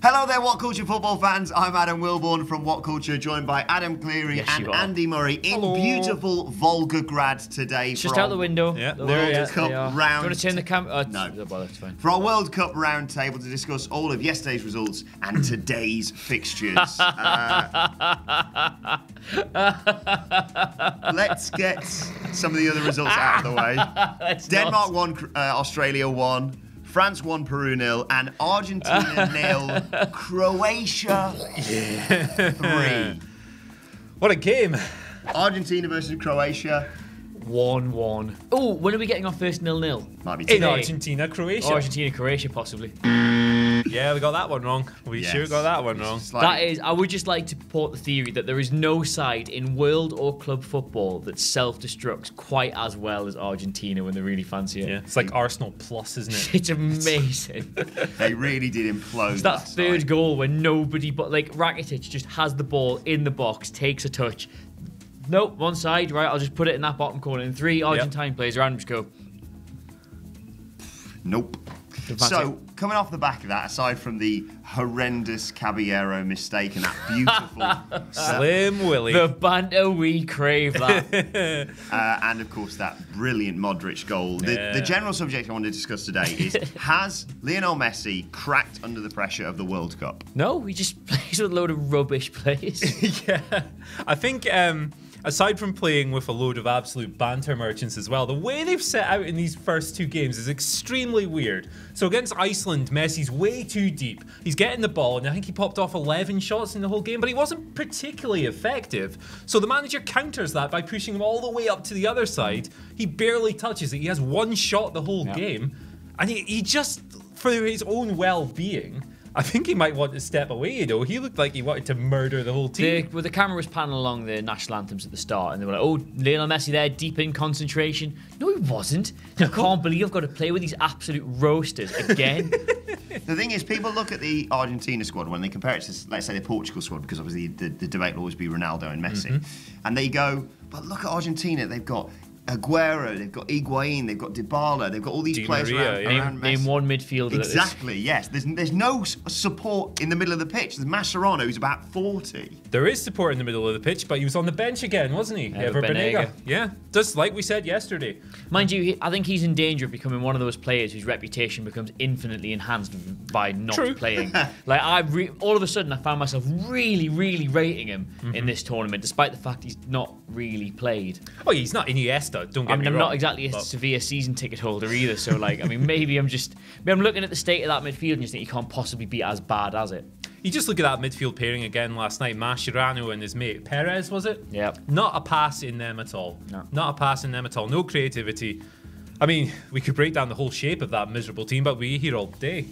Hello there, What Culture football fans. I'm Adam Wilborn from What Culture, joined by Adam Cleary and Andy Murray in beautiful Volgograd today. Just out the window. Yeah, the World Cup round. Do you want to turn the camera? No. Well, that's fine. For our World Cup round table to discuss all of yesterday's results and today's fixtures. Let's get some of the other results out of the way. Denmark won, Australia won. France 1, Peru 0, and Argentina 0, Croatia 3. What a game. Argentina versus Croatia. 1-1. Oh, when are we getting our first 0-0? Might be today. In Argentina, Croatia. Argentina, Croatia, possibly. Yeah, we got that one wrong. We sure got that one wrong. That is, I would just like to put the theory that there is no side in world or club football that self-destructs quite as well as Argentina when they really fancy it. Yeah, it's like Arsenal plus, isn't it? It's amazing. They really did implode. It's that third goal when nobody but like Rakitic just has the ball in the box, takes a touch. Nope, one side, right, I'll just put it in that bottom corner. And 3 Argentine players around him just go. Nope. So, coming off the back of that, aside from the horrendous Caballero mistake and that beautiful Slim Willy. The banter, we crave that. and of course that brilliant Modric goal. The general subject I want to discuss today is, has Lionel Messi cracked under the pressure of the World Cup? No, he just plays with a load of rubbish players. Yeah, I think aside from playing with a load of absolute banter merchants as well, the way they've set out in these first 2 games is extremely weird. So against Iceland, Messi's way too deep. He's getting the ball, and I think he popped off 11 shots in the whole game, but he wasn't particularly effective. So the manager counters that by pushing him all the way up to the other side. He barely touches it. He has 1 shot the whole game. And he just, for his own well-being, I think he might want to step away, you know. He looked like he wanted to murder the whole team. The camera was panning along the national anthems at the start, and they were like, oh, Lionel Messi there, deep in concentration. No, he wasn't. I can't believe I've got to play with these absolute roasters again. The thing is, people look at the Argentina squad when they compare it to, let's say, the Portugal squad, because obviously the debate will always be Ronaldo and Messi. And they go, but look at Argentina, they've got Aguero, they've got Higuain, they've got Dybala, they've got all these players around Messi. Name one midfielder. Exactly, yes. There's no support in the middle of the pitch. There's Mascherano, who's about 40. There is support in the middle of the pitch, but he was on the bench again, wasn't he? Ever Banega. Yeah, just like we said yesterday. Mind you, I think he's in danger of becoming one of those players whose reputation becomes infinitely enhanced by not playing. Like, all of a sudden, I found myself really, really rating him in this tournament, despite the fact he's not really played. Oh, he's not Iniesta. Don't get me wrong. I'm not exactly a severe season ticket holder either, so like, I mean, maybe I'm looking at the state of that midfield and just think he can't possibly be as bad as it. You just look at that midfield pairing again last night. Mascherano and his mate Perez, was it? Yeah. Not a pass in them at all. No. Not a pass in them at all. No creativity. I mean, we could break down the whole shape of that miserable team, but we're here all day.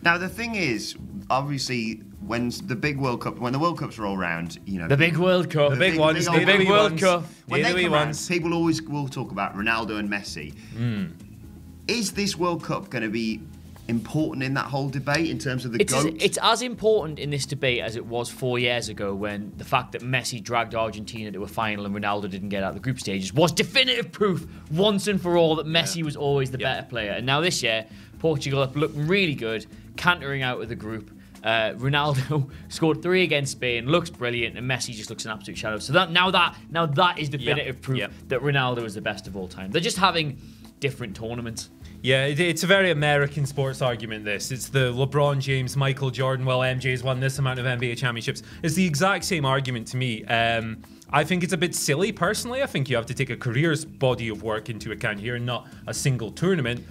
Now, the thing is, obviously, when the World Cups roll around, you know, the big World Cup, the big ones, the big World Cup. When they come around, people always will talk about Ronaldo and Messi. Is this World Cup going to be important in that whole debate in terms of the GOAT? It's as important in this debate as it was 4 years ago, when the fact that Messi dragged Argentina to a final and Ronaldo didn't get out of the group stages was definitive proof once and for all that Messi was always the better player. And now this year, Portugal are looking really good, cantering out of the group. Ronaldo scored 3 against Spain, looks brilliant, and Messi just looks an absolute shadow. So now that is definitive proof that Ronaldo is the best of all time. They're just having different tournaments. Yeah, it's a very American sports argument, this. It's the LeBron James, Michael Jordan, well, MJ's won this amount of NBA championships. It's the exact same argument to me. I think it's a bit silly, personally. I think you have to take a career's body of work into account here and not a single tournament.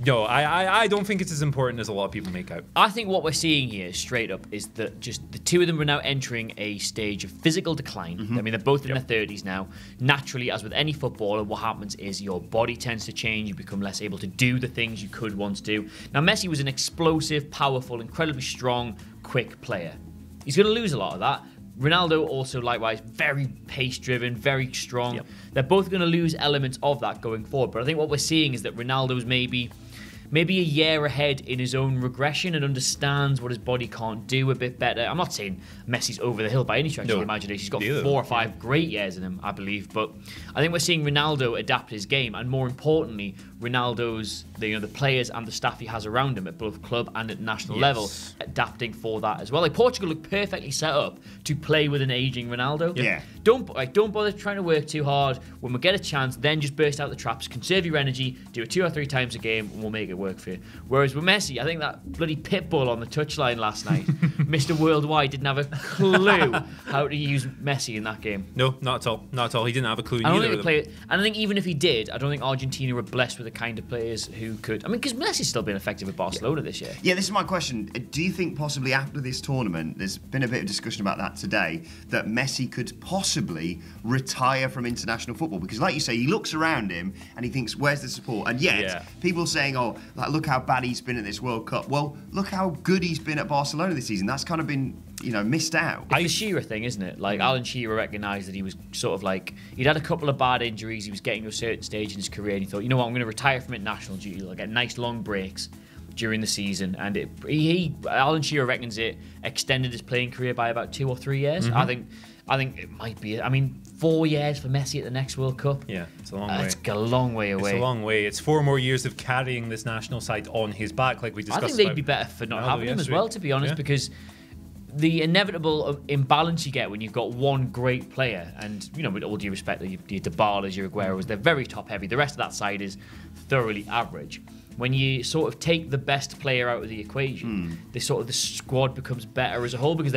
No, I don't think it's as important as a lot of people make out. I think what we're seeing here, straight up, is that just the two of them are now entering a stage of physical decline. I mean, they're both in their 30s now. Naturally, as with any footballer, what happens is your body tends to change. You become less able to do the things you could once do. Now, Messi was an explosive, powerful, incredibly strong, quick player. He's going to lose a lot of that. Ronaldo also, likewise, very pace-driven, very strong. They're both going to lose elements of that going forward. But I think what we're seeing is that Ronaldo's maybe a year ahead in his own regression and understands what his body can't do a bit better. I'm not saying Messi's over the hill by any stretch of the imagination. He's got 4 or 5 great years in him, I believe. But I think we're seeing Ronaldo adapt his game, and more importantly, Ronaldo's, the players and the staff he has around him at both club and at national level, adapting for that as well. Like Portugal look perfectly set up to play with an aging Ronaldo. Yeah. Don't bother trying to work too hard. When we get a chance, then just burst out the traps, conserve your energy, do it 2 or 3 times a game, and we'll make it work for you. Whereas with Messi, I think that bloody pit bull on the touchline last night, Mr. Worldwide didn't have a clue how to use Messi in that game. No, not at all. Not at all. He didn't have a clue. I don't think and I think even if he did, I don't think Argentina were blessed with the kind of players who could. I mean, because Messi's still been effective at Barcelona this year. Yeah, this is my question. Do you think possibly after this tournament, there's been a bit of discussion about that today, that Messi could possibly retire from international football? Because like you say, he looks around him and he thinks, where's the support? And yet, people are saying, oh, like, look how bad he's been at this World Cup. Well, look how good he's been at Barcelona this season. That's kind of been, missed out. It's the Shearer thing, isn't it? Like, Alan Shearer recognised that he was sort of like, he'd had a couple of bad injuries, he was getting to a certain stage in his career, and he thought, you know what, I'm going to retire from international duty. I'll get nice long breaks during the season. And Alan Shearer reckons it extended his playing career by about 2 or 3 years. I think it might be. I mean, 4 years for Messi at the next World Cup. Yeah, it's a long way. It's a long way away. It's a long way. It's 4 more years of carrying this national side on his back, like we discussed. I think they'd be better for not having him as well, to be honest, because the inevitable imbalance you get when you've got one great player, and with all due respect, your Dybalas, your Agueros, they're very top heavy. The rest of that side is thoroughly average. When you sort of take the best player out of the equation, the squad becomes better as a whole, because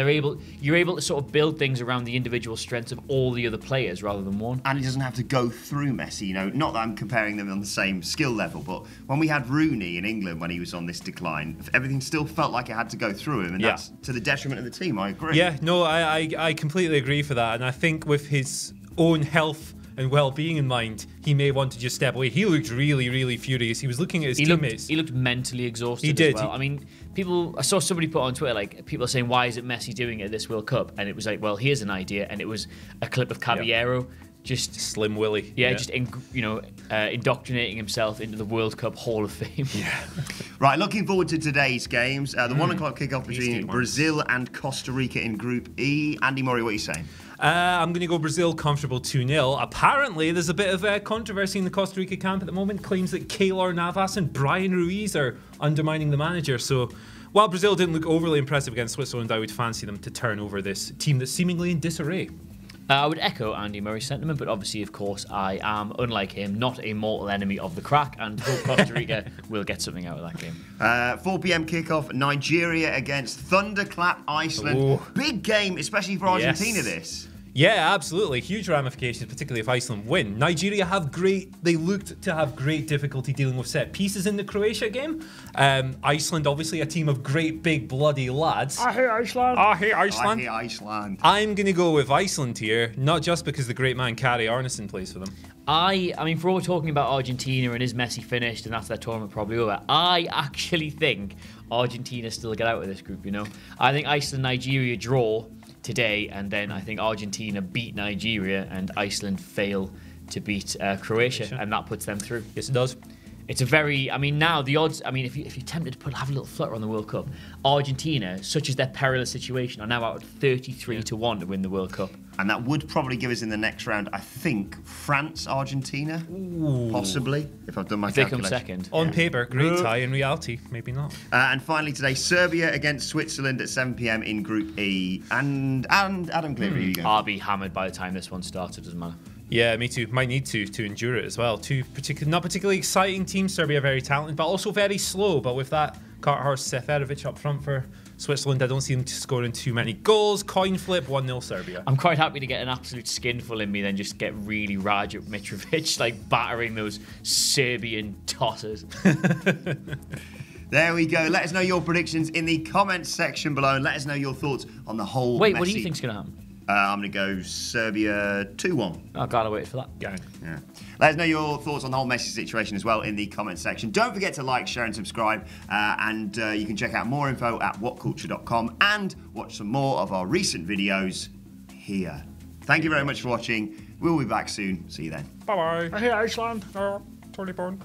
you're able to sort of build things around the individual strengths of all the other players rather than one. And he doesn't have to go through Messi. Not that I'm comparing them on the same skill level, but when we had Rooney in England when he was on this decline, everything still felt like it had to go through him, and that's to the detriment of the team. I agree. Yeah, no, I completely agree for that, and I think with his own health and well-being in mind, he may want to just step away. He looked really, really furious. He was looking at his teammates. He looked mentally exhausted. He did. As well. I mean, I saw somebody put on Twitter, like, people are saying, why is it Messi doing it at this World Cup? And it was like, well, here's an idea, and it was a clip of Caballero. Just Slim Willy. Yeah, just indoctrinating himself into the World Cup Hall of Fame. Yeah. Right, looking forward to today's games. The 1 o'clock kickoff between Brazil and Costa Rica in Group E. Andy Murray, what are you saying? I'm going to go Brazil comfortable 2-0. Apparently, there's a bit of controversy in the Costa Rica camp at the moment. Claims that Keylor Navas and Brian Ruiz are undermining the manager. So, while Brazil didn't look overly impressive against Switzerland, I would fancy them to turn over this team that's seemingly in disarray. I would echo Andy Murray's sentiment, but obviously, of course, I am, unlike him, not a mortal enemy of the crack, and hope Costa Rica will get something out of that game. 4 p.m. kickoff, Nigeria against Thunderclap Iceland. Ooh. Big game, especially for Argentina, this. Yeah, absolutely. Huge ramifications, particularly if Iceland win. Nigeria they looked to have great difficulty dealing with set pieces in the Croatia game. Iceland, obviously, a team of great, big, bloody lads. I hate Iceland. I hate Iceland. I hate Iceland. I'm going to go with Iceland here, not just because the great man Kari Arnason plays for them. I mean, for all we're talking about Argentina and is Messi finished and that's their tournament probably over, I actually think Argentina still get out of this group, I think Iceland-Nigeria draw today, and then I think Argentina beat Nigeria and Iceland fail to beat Croatia, and that puts them through. Yes, it does. It's a very, now the odds, if you're tempted to have a little flutter on the World Cup, Argentina, such as their perilous situation, are now out at 33 to 1 to win the World Cup. And that would probably give us in the next round, I think, France-Argentina, possibly, if I've done my calculation. They come second. On paper, great tie. In reality, maybe not. And finally today, Serbia against Switzerland at 7 p.m. in Group E. And Adam Cleary, who you go? I'll be hammered by the time this one starts, it doesn't matter. Yeah, me too. Might need to endure it as well. Not particularly exciting teams. Serbia very talented, but also very slow. But with that, Karthorst Seferovic up front for Switzerland, I don't see them scoring too many goals. Coin flip, 1-0 Serbia. I'm quite happy to get an absolute skinful in me, then just get really Raja Mitrovic, like battering those Serbian tossers. There we go. Let us know your predictions in the comments section below, and let us know your thoughts on the whole Wait, Messi. what do you think's going to happen? I'm going to go Serbia 2-1. Oh, God, I waited for that. Gang. Yeah. Let us know your thoughts on the whole Messi situation as well in the comments section. Don't forget to like, share and subscribe. And you can check out more info at whatculture.com and watch some more of our recent videos here. Thank you very much for watching. We'll be back soon. See you then. Bye-bye. I hate Iceland. Totally born.